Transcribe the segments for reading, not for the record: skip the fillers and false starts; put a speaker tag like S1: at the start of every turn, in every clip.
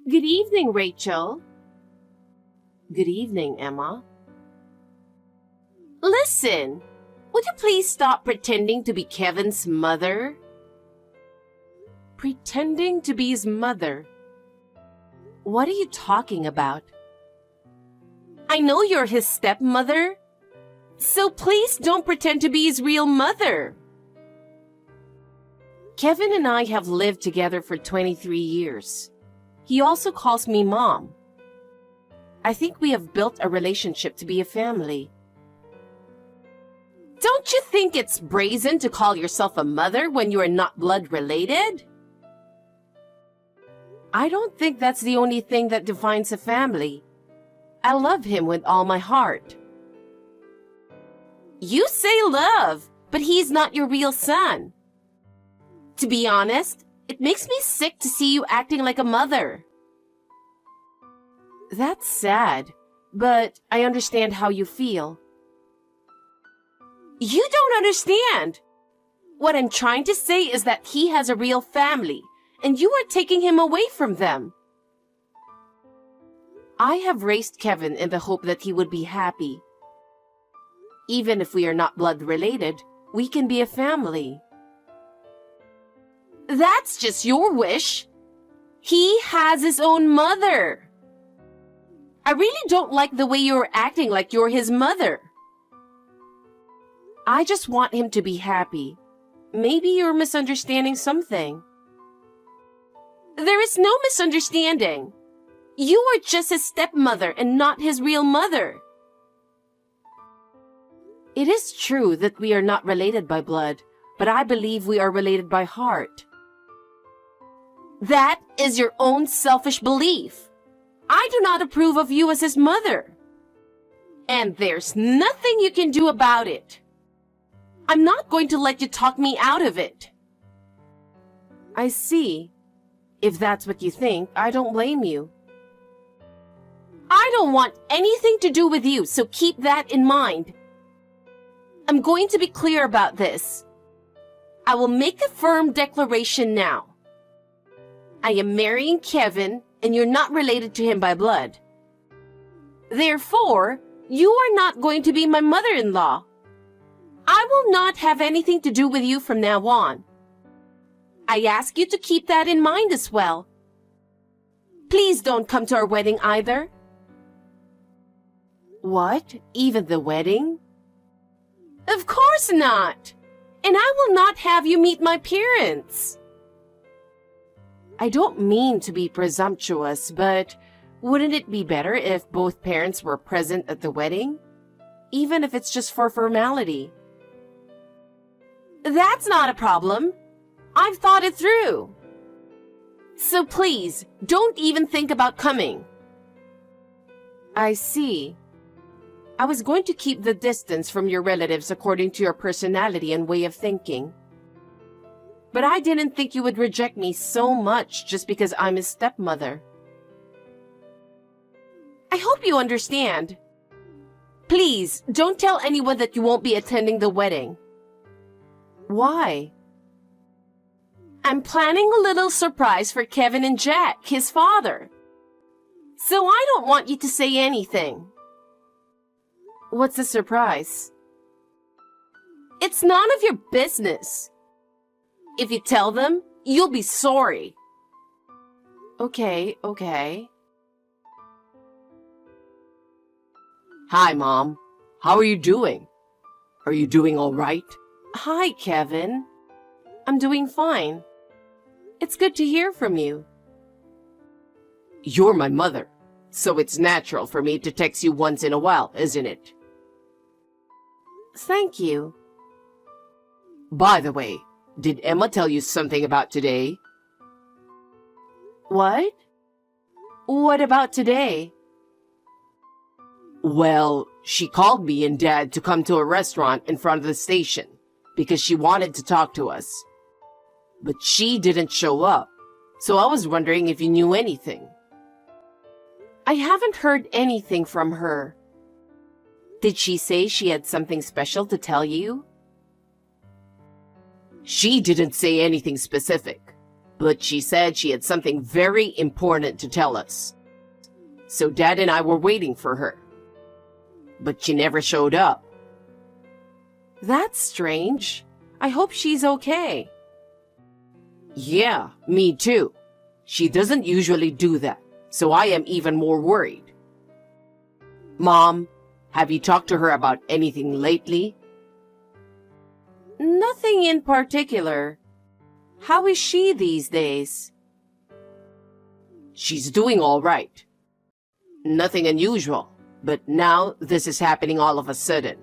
S1: Good evening, Rachel. Good evening, Emma. Listen, would you please stop pretending to be Kevin's mother? Pretending to be his mother? What are you talking about? I know you're his stepmother, so please don't pretend to be his real mother. Kevin and I have lived together for 23 years. He also calls me Mom. I think we have built a relationship to be a family. Don't you think it's brazen to call yourself a mother when you are not blood related? I don't think that's the only thing that defines a family. I love him with all my heart. You say love, but he's not your real son. To be honest, it makes me sick to see you acting like a mother. That's sad, but I understand how you feel. You don't understand. What I'm trying to say is that he has a real family, and you are taking him away from them. I have raised Kevin in the hope that he would be happy. Even if we are not blood related, we can be a family. That's just your wish. He has his own mother. I really don't like the way you're acting like you're his mother. I just want him to be happy. Maybe you're misunderstanding something. There is no misunderstanding. You are just his stepmother and not his real mother. It is true that we are not related by blood, but I believe we are related by heart. That is your own selfish belief. I do not approve of you as his mother. And there's nothing you can do about it. I'm not going to let you talk me out of it. I see. If that's what you think, I don't blame you. I don't want anything to do with you, so keep that in mind. I'm going to be clear about this. I will make a firm declaration now. I am marrying Kevin, and you're not related to him by blood. Therefore, you are not going to be my mother-in-law. I will not have anything to do with you from now on. I ask you to keep that in mind as well. Please don't come to our wedding either. What? Even the wedding? Of course not. And I will not have you meet my parents. I don't mean to be presumptuous, but wouldn't it be better if both parents were present at the wedding? Even if it's just for formality. That's not a problem. I've thought it through. So please, don't even think about coming. I see. I was going to keep the distance from your relatives according to your personality and way of thinking. But I didn't think you would reject me so much just because I'm his stepmother. I hope you understand. Please, don't tell anyone that you won't be attending the wedding. Why? I'm planning a little surprise for Kevin and Jack, his father. So I don't want you to say anything. What's the surprise? It's none of your business. If you tell them, you'll be sorry. Okay.
S2: Hi, Mom. How are you doing? Are you doing all right?
S1: Hi, Kevin. I'm doing fine. It's good to hear from you.
S2: You're my mother, so it's natural for me to text you once in a while, isn't it?
S1: Thank you.
S2: By the way, did Emma tell you something about today?
S1: What? What about today?
S2: Well, she called me and Dad to come to a restaurant in front of the station because she wanted to talk to us. But she didn't show up, so I was wondering if you knew anything.
S1: I haven't heard anything from her. Did she say she had something special to tell you?
S2: She didn't say anything specific, but she said she had something very important to tell us. So Dad and I were waiting for her. But she never showed up.
S1: That's strange. I hope she's okay.
S2: Yeah, me too. She doesn't usually do that, so I am even more worried. Mom, have you talked to her about anything lately?
S1: Nothing in particular. How is she these days?
S2: She's doing all right. Nothing unusual, but now this is happening all of a sudden.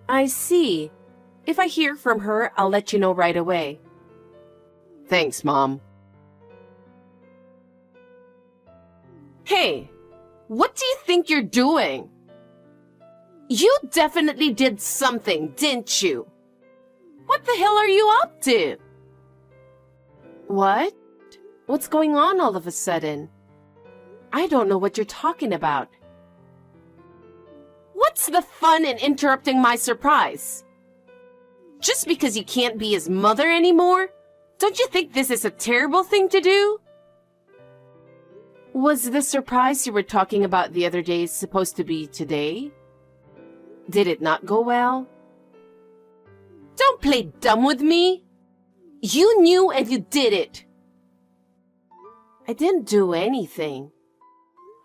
S1: I see. If I hear from her, I'll let you know right away.
S2: Thanks, Mom.
S1: Hey, what do you think you're doing? You definitely did something, didn't you? What the hell are you up to? What? What's going on all of a sudden? I don't know what you're talking about. What's the fun in interrupting my surprise? Just because you can't be his mother anymore? Don't you think this is a terrible thing to do? Was the surprise you were talking about the other day supposed to be today? Did it not go well? Don't play dumb with me. You knew and you did it. I didn't do anything.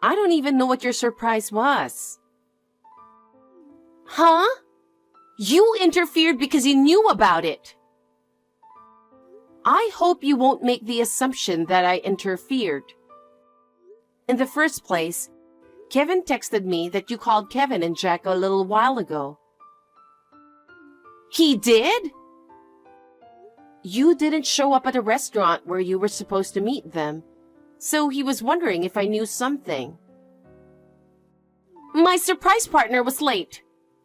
S1: I don't even know what your surprise was. Huh? You interfered because you knew about it. I hope you won't make the assumption that I interfered. In the first place, Kevin texted me that you called Kevin and Jack a little while ago. He did? You didn't show up at a restaurant where you were supposed to meet them, so he was wondering if I knew something. My surprise partner was late,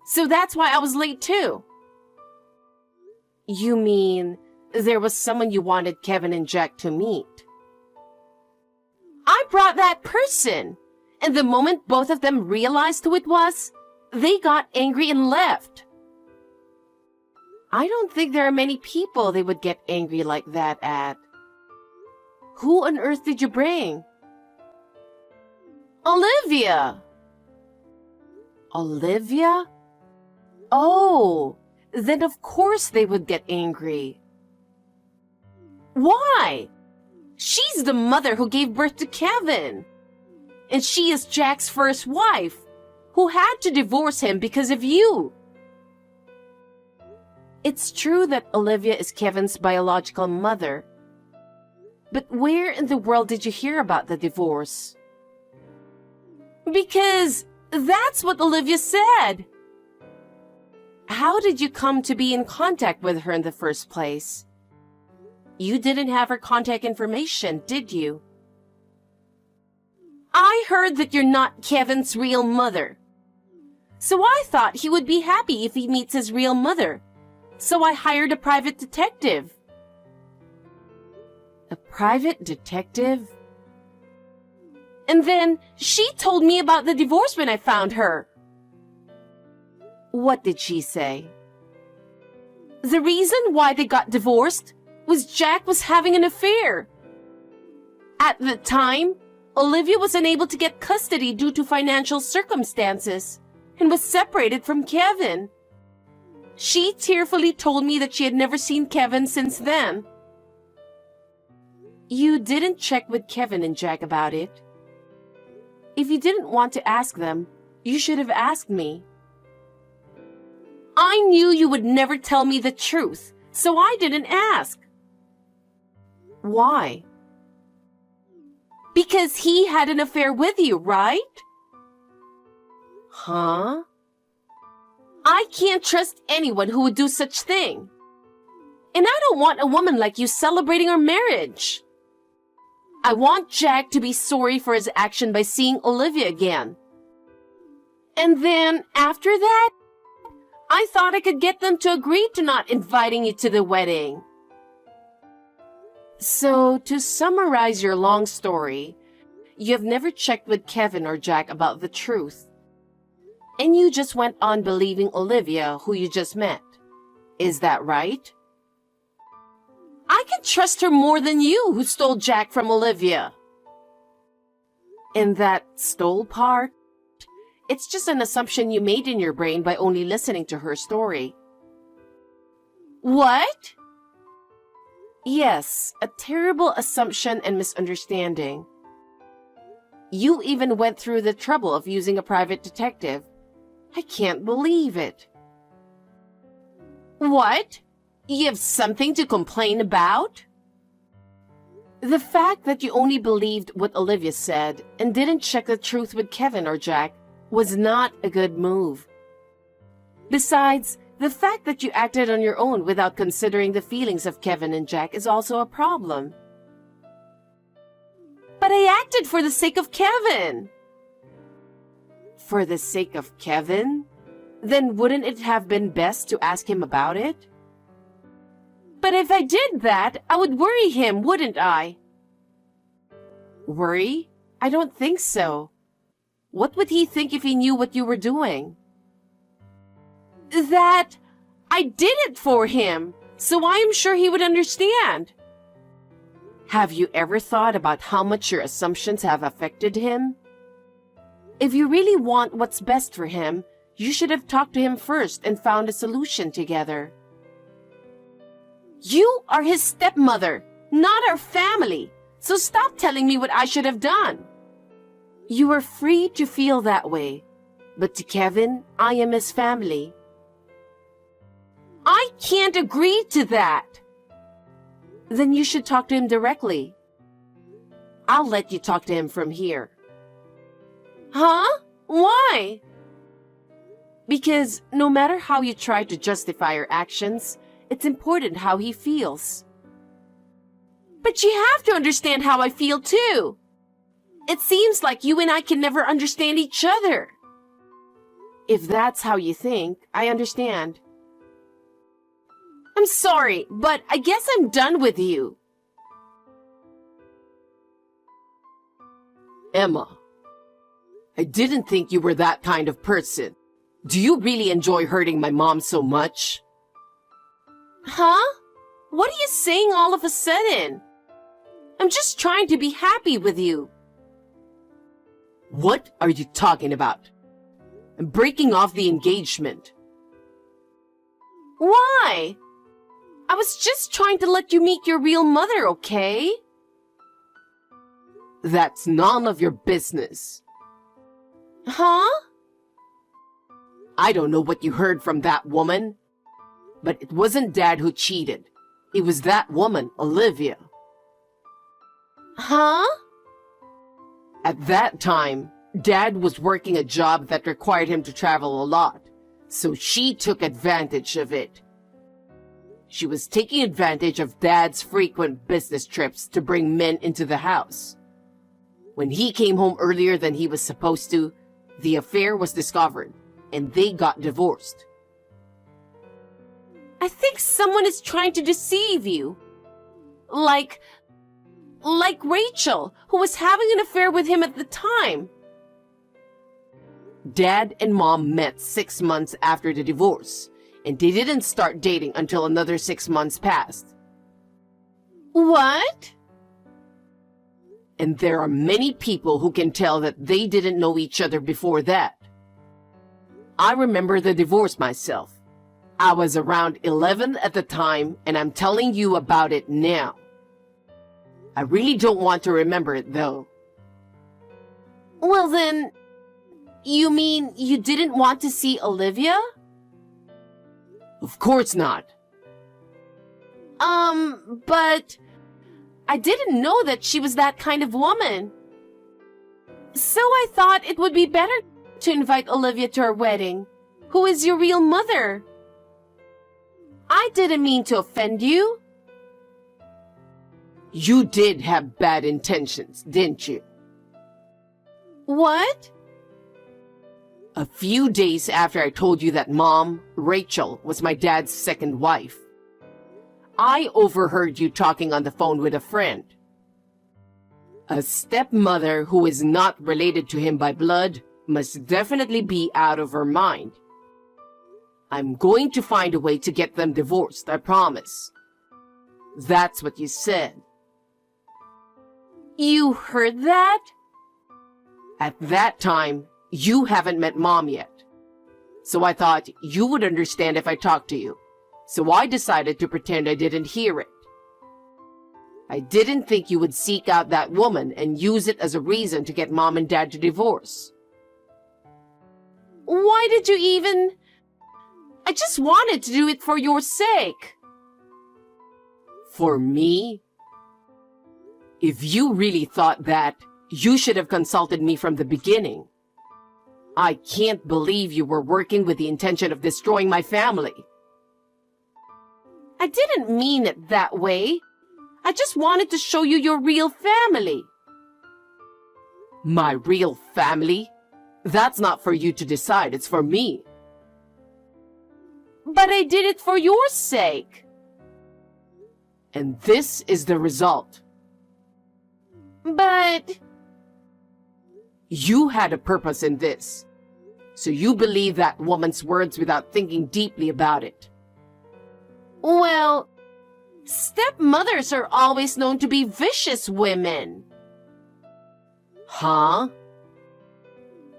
S1: so that's why I was late too. You mean there was someone you wanted Kevin and Jack to meet? I brought that person, and the moment both of them realized who it was, they got angry and left. I don't think there are many people they would get angry like that at. Who on earth did you bring? Olivia! Olivia? Oh, then of course they would get angry. Why? She's the mother who gave birth to Kevin. And she is Jack's first wife, who had to divorce him because of you. It's true that Olivia is Kevin's biological mother. But where in the world did you hear about the divorce? Because that's what Olivia said. How did you come to be in contact with her in the first place? You didn't have her contact information, did you? I heard that you're not Kevin's real mother. So I thought he would be happy if he meets his real mother. So I hired a private detective. A private detective? And then she told me about the divorce when I found her. What did she say? The reason why they got divorced was Jack was having an affair. At the time, Olivia was unable to get custody due to financial circumstances and was separated from Kevin. She tearfully told me that she had never seen Kevin since then. You didn't check with Kevin and Jack about it. If you didn't want to ask them, you should have asked me. I knew you would never tell me the truth, so I didn't ask. Why? Because he had an affair with you, right? Huh? I can't trust anyone who would do such thing. And I don't want a woman like you celebrating our marriage. I want Jack to be sorry for his action by seeing Olivia again. And then, after that, I thought I could get them to agree to not inviting you to the wedding. So, to summarize your long story, you have never checked with Kevin or Jack about the truth. And you just went on believing Olivia, who you just met. Is that right? I can trust her more than you, who stole Jack from Olivia.
S2: In that stole part, it's just an assumption you made in your brain by only listening to her story.
S1: What?
S2: Yes, a terrible assumption and misunderstanding. You even went through the trouble of using a private detective. I can't believe it.
S1: What? You have something to complain about?
S2: The fact that you only believed what Olivia said and didn't check the truth with Kevin or Jack was not a good move. Besides, the fact that you acted on your own without considering the feelings of Kevin and Jack is also a problem.
S1: But I acted for the sake of Kevin.
S2: For the sake of Kevin? Then wouldn't it have been best to ask him about it?
S1: But if I did that, I would worry him, wouldn't I?
S2: Worry? I don't think so. What would he think if he knew what you were doing?
S1: That I did it for him, so I am sure he would understand.
S2: Have you ever thought about how much your assumptions have affected him? If you really want what's best for him, you should have talked to him first and found a solution together.
S1: You are his stepmother, not our family, so stop telling me what I should have done.
S2: You are free to feel that way, but to Kevin, I am his family.
S1: I can't agree to that.
S2: Then you should talk to him directly. I'll let you talk to him from here.
S1: Huh? Why?
S2: Because no matter how you try to justify your actions, it's important how he feels.
S1: But you have to understand how I feel too. It seems like you and I can never understand each other.
S2: If that's how you think, I understand.
S1: I'm sorry, but I guess I'm done with you.
S2: Emma, I didn't think you were that kind of person. Do you really enjoy hurting my mom so much?
S1: Huh? What are you saying all of a sudden? I'm just trying to be happy with you.
S2: What are you talking about? I'm breaking off the engagement.
S1: Why? I was just trying to let you meet your real mother, okay?
S2: That's none of your business.
S1: Huh?
S2: I don't know what you heard from that woman, but it wasn't Dad who cheated. It was that woman, Olivia.
S1: Huh?
S2: At that time, Dad was working a job that required him to travel a lot, so she took advantage of it. She was taking advantage of Dad's frequent business trips to bring men into the house. When he came home earlier than he was supposed to, the affair was discovered, and they got divorced.
S1: I think someone is trying to deceive you. Like Rachel, who was having an affair with him at the time.
S2: Dad and Mom met 6 months after the divorce, and they didn't start dating until another 6 months passed.
S1: What?
S2: And there are many people who can tell that they didn't know each other before that. I remember the divorce myself. I was around 11 at the time, and I'm telling you about it now. I really don't want to remember it, though.
S1: Well then, you mean you didn't want to see Olivia?
S2: Of course not.
S1: But I didn't know that she was that kind of woman. So I thought it would be better to invite Olivia to our wedding, who is your real mother. I didn't mean to offend you.
S2: You did have bad intentions, didn't you?
S1: What?
S2: A few days after I told you that Mom, Rachel, was my dad's second wife, I overheard you talking on the phone with a friend. A stepmother who is not related to him by blood must definitely be out of her mind. I'm going to find a way to get them divorced, I promise. That's what you said.
S1: You heard that?
S2: At that time, you haven't met Mom yet. So I thought you would understand if I talked to you. So I decided to pretend I didn't hear it. I didn't think you would seek out that woman and use it as a reason to get Mom and Dad to divorce.
S1: Why did you even... I just wanted to do it for your sake.
S2: For me? If you really thought that, you should have consulted me from the beginning. I can't believe you were working with the intention of destroying my family.
S1: I didn't mean it that way. I just wanted to show you your real family.
S2: My real family? That's not for you to decide, it's for me.
S1: But I did it for your sake.
S2: And this is the result.
S1: But...
S2: You had a purpose in this. So you believe that woman's words without thinking deeply about it.
S1: Well, stepmothers are always known to be vicious women.
S2: Huh?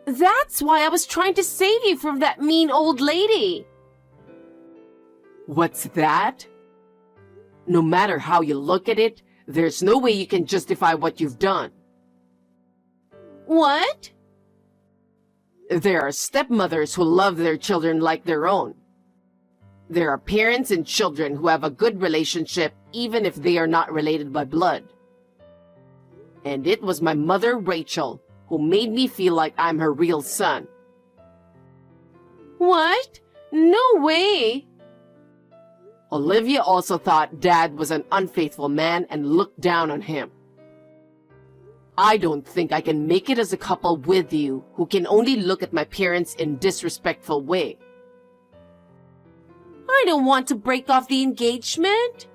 S1: That's why I was trying to save you from that mean old lady.
S2: What's that? No matter how you look at it, there's no way you can justify what you've done.
S1: What?
S2: There are stepmothers who love their children like their own. There are parents and children who have a good relationship even if they are not related by blood. And it was my mother, Rachel, who made me feel like I'm her real son.
S1: What? No way!
S2: Olivia also thought Dad was an unfaithful man and looked down on him. I don't think I can make it as a couple with you who can only look at my parents in disrespectful way.
S1: I don't want to break off the engagement.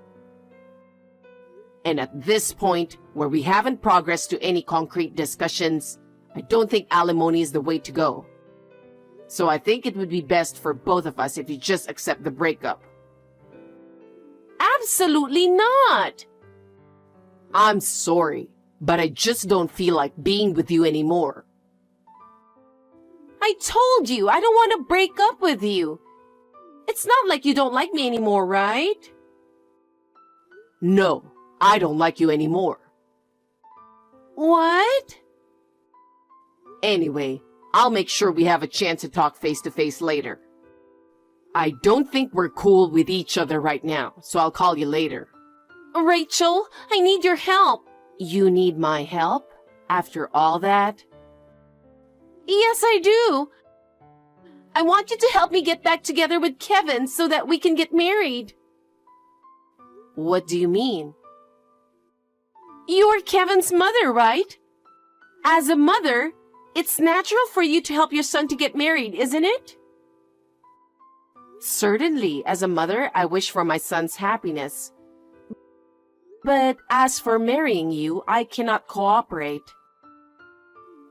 S2: And at this point, where we haven't progressed to any concrete discussions, I don't think alimony is the way to go. So I think it would be best for both of us if you just accept the breakup.
S1: Absolutely not!
S2: I'm sorry, but I just don't feel like being with you anymore.
S1: I told you I don't want to break up with you. It's not like you don't like me anymore, right?
S2: No, I don't like you anymore.
S1: What?
S2: Anyway, I'll make sure we have a chance to talk face to face later. I don't think we're cool with each other right now, so I'll call you later.
S1: Rachel, I need your help.
S2: You need my help? After all that?
S1: Yes, I do. I want you to help me get back together with Kevin so that we can get married.
S2: What do you mean?
S1: You're Kevin's mother, right? As a mother, it's natural for you to help your son to get married, isn't it?
S2: Certainly, as a mother, I wish for my son's happiness.
S1: But as for marrying you, I cannot cooperate.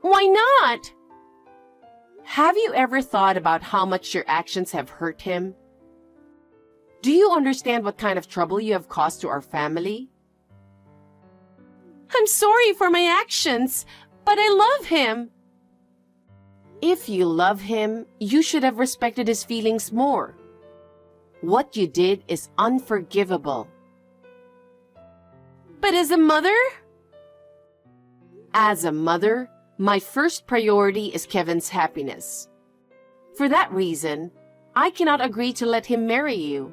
S1: Why not?
S2: Have you ever thought about how much your actions have hurt him? Do you understand what kind of trouble you have caused to our family?
S1: I'm sorry for my actions, but I love him.
S2: If you love him, you should have respected his feelings more. What you did is unforgivable.
S1: But as a mother?
S2: As a mother, my first priority is Kevin's happiness. For that reason, I cannot agree to let him marry you.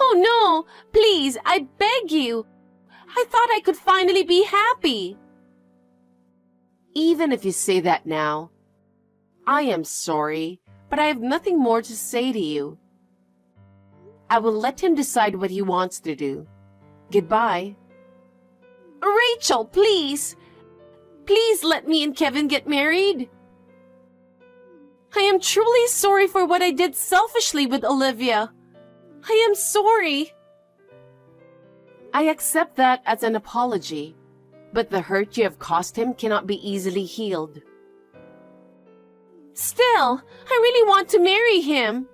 S1: Oh no, please, I beg you. I thought I could finally be happy.
S2: Even if you say that now, I am sorry, but I have nothing more to say to you. I will let him decide what he wants to do. Goodbye.
S1: Rachel, please. Please let me and Kevin get married. I am truly sorry for what I did selfishly with Olivia. I am sorry.
S2: I accept that as an apology, but the hurt you have caused him cannot be easily healed.
S1: Still, I really want to marry him.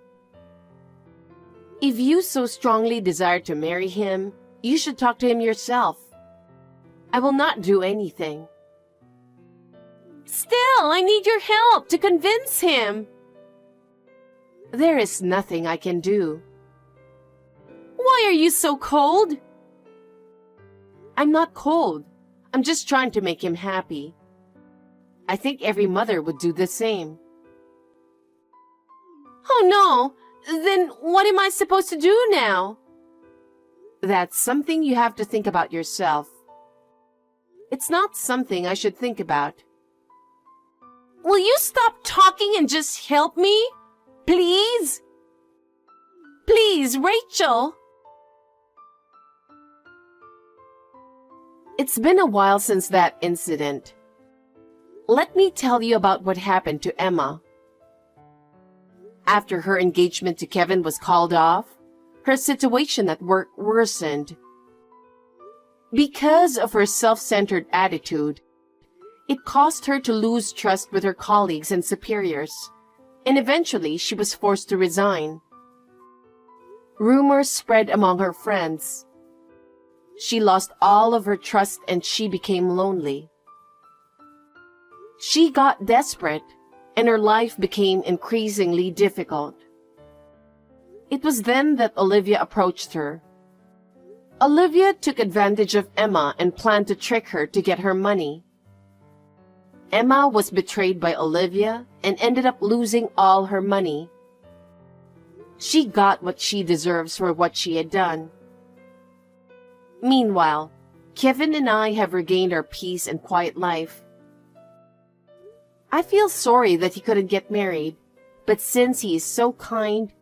S1: If you so strongly desire to marry him, you should talk to him yourself. I will not do anything. Still, I need your help to convince him. There is nothing I can do. Why are you so cold? I'm not cold. I'm just trying to make him happy. I think every mother would do the same. Oh no! Then what am I supposed to do now? That's something you have to think about yourself. It's not something I should think about. Will you stop talking and just help me? Please? Please, Rachel! It's been a while since that incident. Let me tell you about what happened to Emma. After her engagement to Kevin was called off, her situation at work worsened. Because of her self-centered attitude, it caused her to lose trust with her colleagues and superiors, and eventually she was forced to resign. Rumors spread among her friends. She lost all of her trust and she became lonely. She got desperate, and her life became increasingly difficult. It was then that Olivia approached her. Olivia took advantage of Emma and planned to trick her to get her money. Emma was betrayed by Olivia and ended up losing all her money. She got what she deserves for what she had done. Meanwhile, Kevin and I have regained our peace and quiet life. I feel sorry that he couldn't get married, but since he is so kind,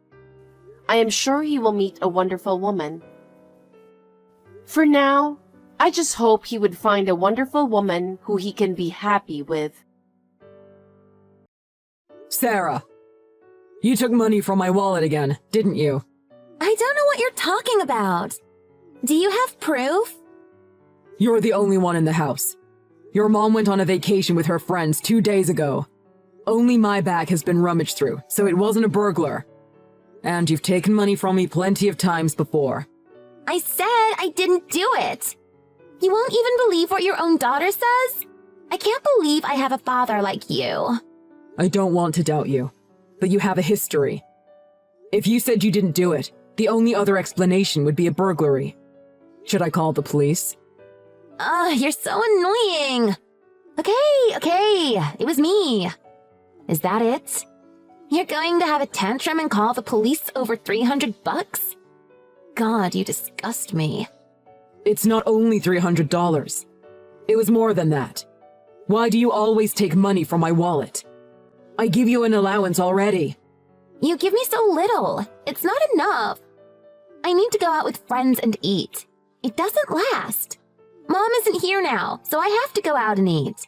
S1: I am sure he will meet a wonderful woman. For now, I just hope he would find a wonderful woman who he can be happy with.
S3: Sarah, you took money from my wallet again, didn't you?
S4: I don't know what you're talking about. Do you have proof?
S3: You're the only one in the house. Your mom went on a vacation with her friends 2 days ago. Only my bag has been rummaged through, so it wasn't a burglar. And you've taken money from me plenty of times before.
S4: I said I didn't do it. You won't even believe what your own daughter says? I can't believe I have a father like you.
S3: I don't want to doubt you, but you have a history. If you said you didn't do it, the only other explanation would be a burglary. Should I call the police?
S4: You're so annoying. Okay, it was me. Is that it? You're going to have a tantrum and call the police over $300? God, you disgust me.
S3: It's not only $300. It was more than that. Why do you always take money from my wallet? I give you an allowance already.
S4: You give me so little. It's not enough. I need to go out with friends and eat. It doesn't last. Mom isn't here now, so I have to go out and eat.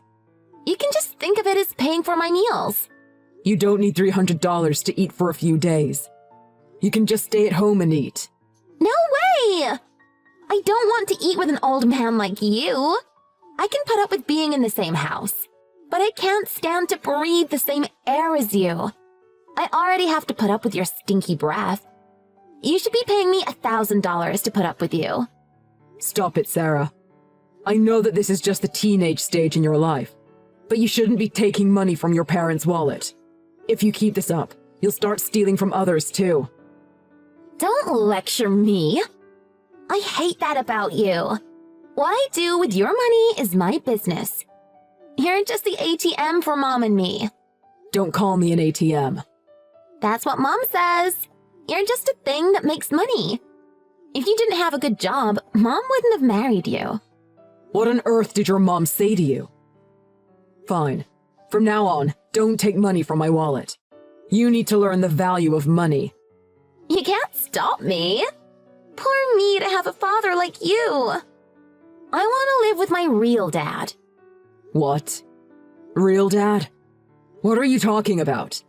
S4: You can just think of it as paying for my meals.
S3: You don't need $300 to eat for a few days. You can just stay at home and eat.
S4: No way! I don't want to eat with an old man like you. I can put up with being in the same house, but I can't stand to breathe the same air as you. I already have to put up with your stinky breath. You should be paying me $1,000 to put up with you.
S3: Stop it, Sarah. I know that this is just the teenage stage in your life, but you shouldn't be taking money from your parents' wallet. If you keep this up, you'll start stealing from others too.
S4: Don't lecture me. I hate that about you. What I do with your money is my business. You're just the ATM for Mom and me.
S3: Don't call me an ATM.
S4: That's what Mom says. You're just a thing that makes money. If you didn't have a good job, Mom wouldn't have married you.
S3: What on earth did your mom say to you? Fine. From now on, don't take money from my wallet. You need to learn the value of money.
S4: You can't stop me. Poor me to have a father like you. I want to live with my real dad.
S3: What? Real dad? What are you talking about?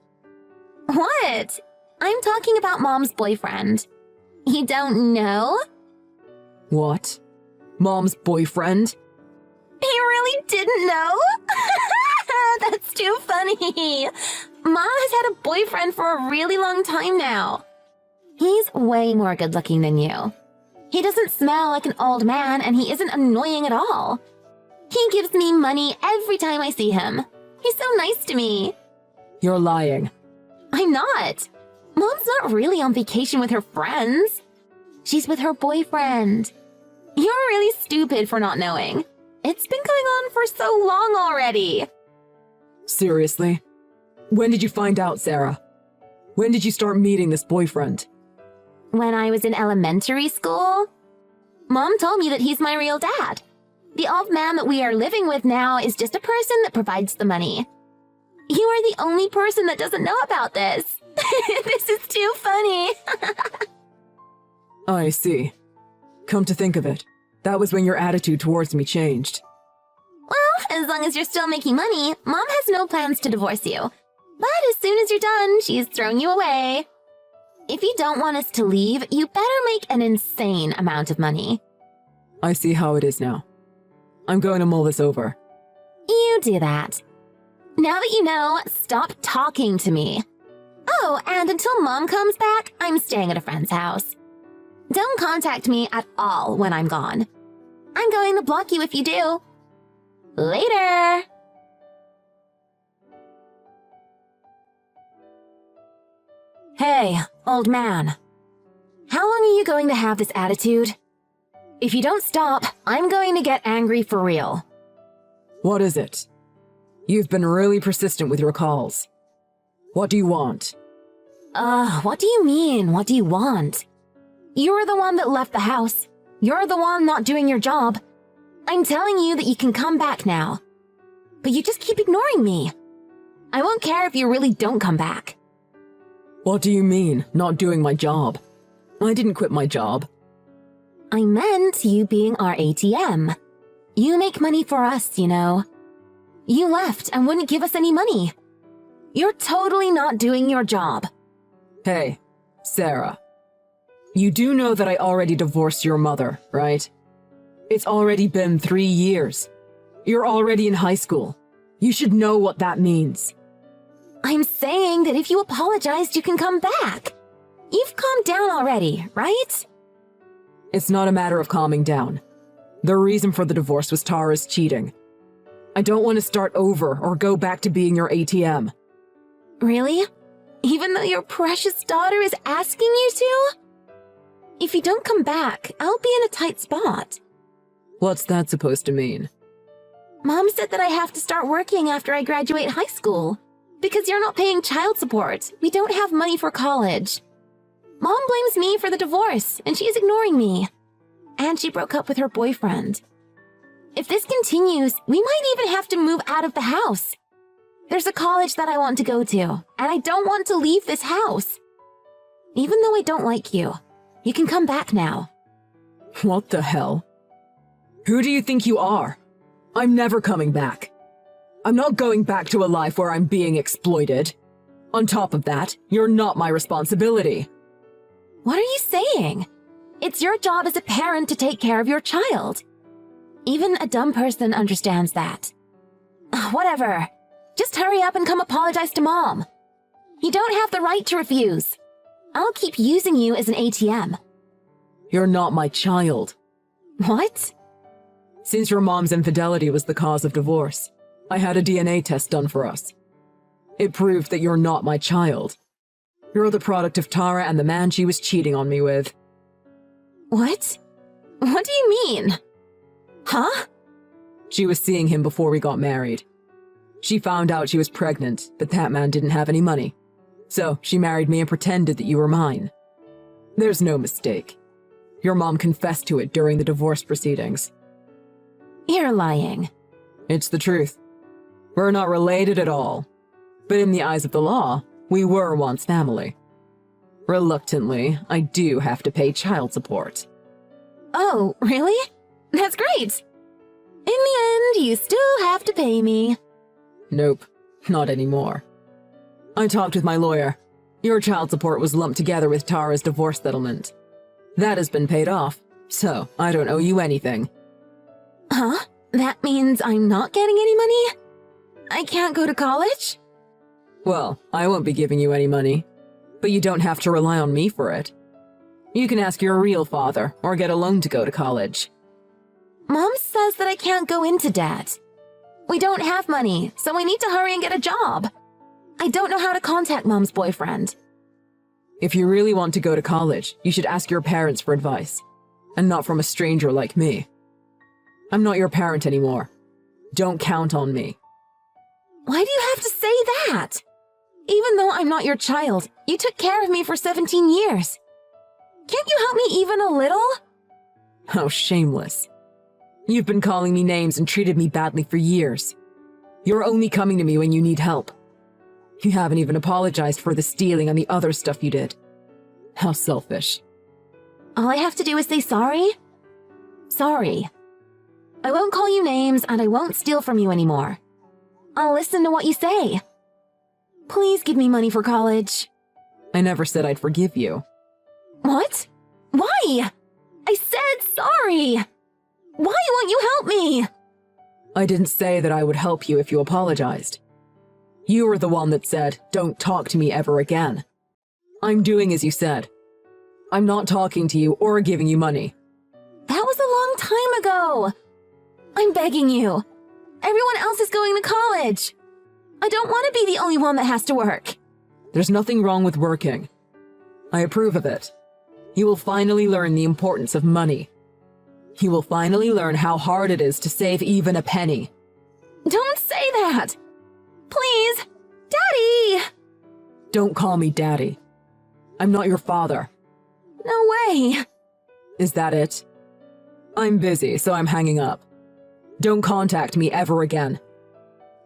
S4: What? I'm talking about Mom's boyfriend. You don't know?
S3: What? Mom's boyfriend?
S4: He really didn't know? That's too funny. Mom has had a boyfriend for a really long time now. He's way more good looking than you. He doesn't smell like an old man, and he isn't annoying at all. He gives me money every time I see him. He's so nice to me.
S3: You're lying.
S4: I'm not. Mom's not really on vacation with her friends. She's with her boyfriend. You're really stupid for not knowing. It's been going on for so long already.
S3: Seriously? When did you find out, Sarah? When did you start meeting this boyfriend?
S4: When I was in elementary school, Mom told me that he's my real dad. The old man that we are living with now is just a person that provides the money. You are the only person that doesn't know about this. This is too funny.
S3: I see. Come to think of it, that was when your attitude towards me changed.
S4: Well, as long as you're still making money, Mom has no plans to divorce you. But as soon as you're done, she's thrown you away. If you don't want us to leave, you better make an insane amount of money.
S3: I see how it is now. I'm going to mull this over.
S4: You do that. Now that you know, stop talking to me. Oh, and until Mom comes back, I'm staying at a friend's house. Don't contact me at all when I'm gone. I'm going to block you if you do. Later! Hey, old man. How long are you going to have this attitude? If you don't stop, I'm going to get angry for real.
S3: What is it? You've been really persistent with your calls. What do you want?
S4: What do you mean? What do you want? You're the one that left the house. You're the one not doing your job. I'm telling you that you can come back now. But you just keep ignoring me. I won't care if you really don't come back.
S3: What do you mean, not doing my job? I didn't quit my job.
S4: I meant you being our ATM. You make money for us, you know. You left and wouldn't give us any money. You're totally not doing your job.
S3: Hey, Sarah. You do know that I already divorced your mother, right? It's already been 3 years. You're already in high school. You should know what that means.
S4: I'm saying that if you apologized, you can come back. You've calmed down already, right?
S3: It's not a matter of calming down. The reason for the divorce was Tara's cheating. I don't want to start over or go back to being your ATM.
S4: Really? Even though your precious daughter is asking you to? If you don't come back, I'll be in a tight spot.
S3: What's that supposed to mean?
S4: Mom said that I have to start working after I graduate high school. Because you're not paying child support, we don't have money for college. Mom blames me for the divorce, and she's ignoring me. And she broke up with her boyfriend. If this continues, we might even have to move out of the house. There's a college that I want to go to, and I don't want to leave this house. Even though I don't like you, you can come back now.
S3: What the hell? Who do you think you are? I'm never coming back. I'm not going back to a life where I'm being exploited. On top of that, you're not my responsibility.
S4: What are you saying? It's your job as a parent to take care of your child. Even a dumb person understands that. Whatever. Just hurry up and come apologize to Mom. You don't have the right to refuse. I'll keep using you as an ATM.
S3: You're not my child.
S4: What?
S3: Since your mom's infidelity was the cause of divorce, I had a DNA test done for us. It proved that you're not my child. You're the product of Tara and the man she was cheating on me with.
S4: What? What do you mean? Huh?
S3: She was seeing him before we got married. She found out she was pregnant, but that man didn't have any money. So she married me and pretended that you were mine. There's no mistake. Your mom confessed to it during the divorce proceedings.
S4: You're lying.
S3: It's the truth. We're not related at all. But in the eyes of the law, we were once family. Reluctantly, I do have to pay child support.
S4: Oh, really? That's great. In the end, you still have to pay me.
S3: Nope, not anymore. I talked with my lawyer. Your child support was lumped together with Tara's divorce settlement. That has been paid off, so I don't owe you anything.
S4: Huh? That means I'm not getting any money? I can't go to college?
S3: Well, I won't be giving you any money, but you don't have to rely on me for it. You can ask your real father, or get a loan to go to college.
S4: Mom says that I can't go into debt. We don't have money, so I need to hurry and get a job. I don't know how to contact Mom's boyfriend.
S3: If you really want to go to college, you should ask your parents for advice, and not from a stranger like me. I'm not your parent anymore. Don't count on me.
S4: Why do you have to say that? Even though I'm not your child, you took care of me for 17 years. Can't you help me even a little?
S3: How shameless. You've been calling me names and treated me badly for years. You're only coming to me when you need help. You haven't even apologized for the stealing and the other stuff you did. How selfish.
S4: All I have to do is say sorry? Sorry. I won't call you names and I won't steal from you anymore. I'll listen to what you say. Please give me money for college.
S3: I never said I'd forgive you.
S4: What? Why? I said sorry. Why won't you help me?
S3: I didn't say that I would help you if you apologized. You were the one that said, "Don't talk to me ever again." I'm doing as you said. I'm not talking to you or giving you money.
S4: That was a long time ago. I'm begging you. Everyone else is going to college. I don't want to be the only one that has to work.
S3: There's nothing wrong with working. I approve of it. You will finally learn the importance of money. You will finally learn how hard it is to save even a penny.
S4: Don't say that. Please, Daddy!
S3: Don't call me Daddy. I'm not your father.
S4: No way.
S3: Is that it? I'm busy, so I'm hanging up. Don't contact me ever again.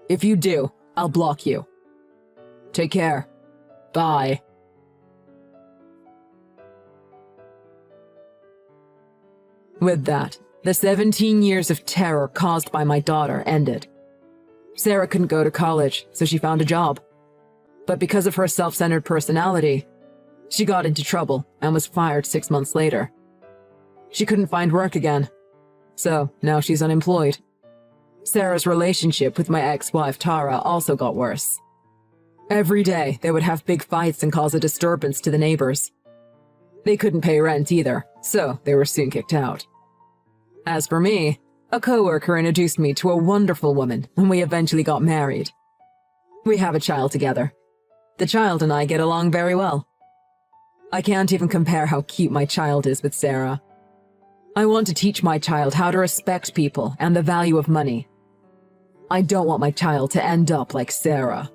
S3: If you do, I'll block you. Take care. Bye. With that, the 17 years of terror caused by my daughter ended. Sarah couldn't go to college, so she found a job. But because of her self-centered personality, she got into trouble and was fired 6 months later. She couldn't find work again, so now she's unemployed. Sarah's relationship with my ex-wife Tara also got worse. Every day, they would have big fights and cause a disturbance to the neighbors. They couldn't pay rent either, so they were soon kicked out. As for me, a coworker introduced me to a wonderful woman, and we eventually got married. We have a child together. The child and I get along very well. I can't even compare how cute my child is with Sarah. I want to teach my child how to respect people and the value of money. I don't want my child to end up like Sarah.